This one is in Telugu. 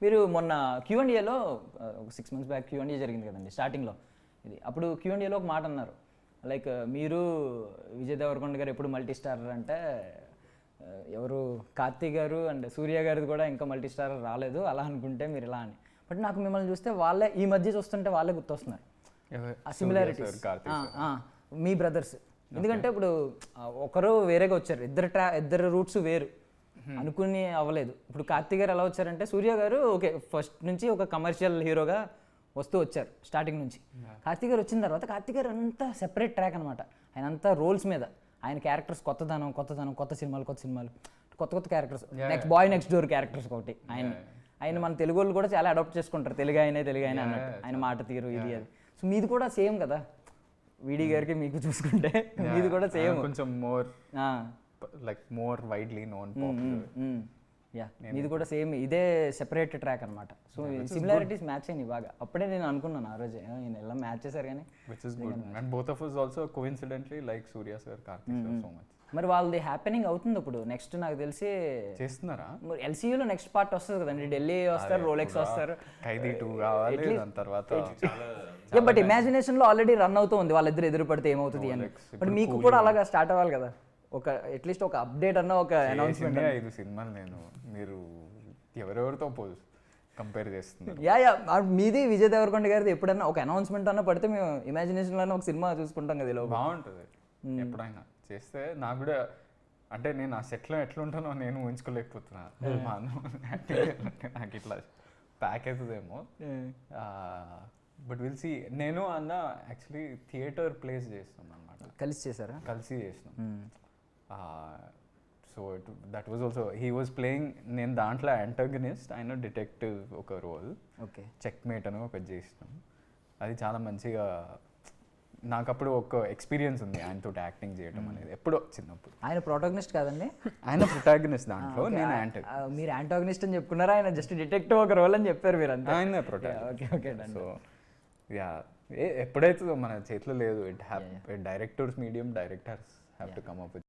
మీరు మొన్న Q&Aలో ఒక 6 months బ్యాక్ Q&A జరిగింది కదండి స్టార్టింగ్లో. ఇది అప్పుడు Q&Aలో ఒక మాట అన్నారు, లైక్ మీరు విజయ్ దేవరకొండ గారు ఎప్పుడు మల్టీ స్టారర్ అంటే ఎవరు కార్తీ గారు అండ్ సూర్య గారిది కూడా ఇంకా మల్టీ స్టారర్ రాలేదు, అలా అనుకుంటే మీరు ఇలా అని. బట్ నాకు మిమ్మల్ని చూస్తే వాళ్ళే ఈ మధ్య చూస్తుంటే వాళ్ళే గుర్తొస్తున్నారు ఆ సిమిలారిటీస్. మీ బ్రదర్స్, ఎందుకంటే ఇప్పుడు ఒకరు వేరేగా వచ్చారు, ఇద్దరు రూట్స్ వేరు అనుకుని అవ్వలేదు. ఇప్పుడు కార్తీ గారు ఎలా వచ్చారంటే సూర్య గారు ఓకే ఫస్ట్ నుంచి ఒక కమర్షియల్ హీరోగా వస్తూ వచ్చారు స్టార్టింగ్ నుంచి. కార్తీ గారు వచ్చిన తర్వాత కార్తీ గారు అంతా సెపరేట్ ట్రాక్ అనమాట. ఆయన అంతా రోల్స్ మీద, ఆయన క్యారెక్టర్స్ కొత్త సినిమాలు కొత్త characters, next boy next door characters ఒకటి ఆయన మన తెలుగు వాళ్ళు కూడా చాలా అడాప్ట్ చేసుకుంటారు, తెలుగు అయినా అన్నట్టు ఆయన మాట తీరు ఇది అది. సో మీది కూడా సేమ్ కదా, వీడి గారికి మీకు చూసుకుంటే మీది కూడా సేమ్, కొంచెం మోర్ వైడ్లీ నోన్ యా మీది కూడా సేమ్, ఇదే సెపరేట్ ట్రాక్ అనమాట. సో సిమిలారిటీస్ మ్యాచ్ అయ్యి బాగా. అప్పుడే నేను అనుకున్నాను ఆ రోజే ఈయన ఎలా మ్యాచ్ చేశారు కానీ. Which is good and both of us also coincidentally like Surya sir, Karthik sir so much. మరి వాళ్ళది హ్యాపెనింగ్ అవుతుంది ఇప్పుడు నెక్స్ట్, నాకు తెలిసి చేస్తున్నారా మరి LCUలో నెక్స్ట్ పార్ట్ వస్తుంది కదండి, ఢిల్లీ వస్తారు, రోలెక్స్ వస్తారు, ఖైదీ 2 కావాలి, దాని తర్వాత బట్ ఇమాజినేషన్ లో ఆల్రెడీ రన్ అవుతూ ఉంది వాళ్ళిద్దరు ఎదురు పడితే ఏమవుతుంది అని. బట్ మీకు కూడా అలాగా స్టార్ట్ అవ్వాలి కదా, ఒక అట్లీస్ట్ ఒక అప్డేట్ అన్న, ఒక అనౌన్స్మెంట్. 5 సినిమాలు నేను, మీరు ఎవరెవరితో కంపేర్ చేస్తున్నారు. యా మీది విజయ్ దేవరకొండ గారిది ఎప్పుడన్నా ఒక అనౌన్స్మెంట్ అన్న పడితే మేము ఇమాజినేషన్లోనే ఒక సినిమా చూసుకుంటాం కదా, ఇలా బాగుంటుంది ఎప్పుడైనా చేస్తే. నాకు కూడా అంటే నేను ఆ సెట్లో ఎట్లుంటానో నేను ఊహించుకోలేకపోతున్నా, నాకు ఇట్లా ప్యాక్ అవుతుందేమో. But will see. నేను అన్న యాక్చువల్లీ థియేటర్ ప్లేస్ చేస్తాం అనమాట, కలిసి చేశారా? కలిసి చేసినాం. So that was also he was playing, నేను దాంట్లో యాంటాగనిస్ట్, ఆయన డిటెక్టివ్ ఒక రోల్. ఓకే, చెక్ మేట్ అని ఒకటి చేసినాం. అది చాలా మంచిగా, నాకు అప్పుడు ఒక ఎక్స్పీరియన్స్ ఉంది ఆయనతో యాక్టింగ్ చేయడం అనేది, ఎప్పుడో చిన్నప్పుడు. ఆయన ప్రోటాగనిస్ట్ కాదండి, ఆయన ప్రొటాగనిస్ట్ దాంట్లో, నేను యాంటాగనిస్ట్. మీరు యాంటాగనిస్ట్ అని చెప్పుకున్నారా, ఆయన జస్ట్ డిటెక్టివ్ ఒక రోల్ అని చెప్పారు మీరు అంతా. ఆయన ప్రొటాగనిస్ట్. ఓకే సో యా, ఎప్పుడైతే మన చేతిలో లేదు, directors medium, directors have to come up with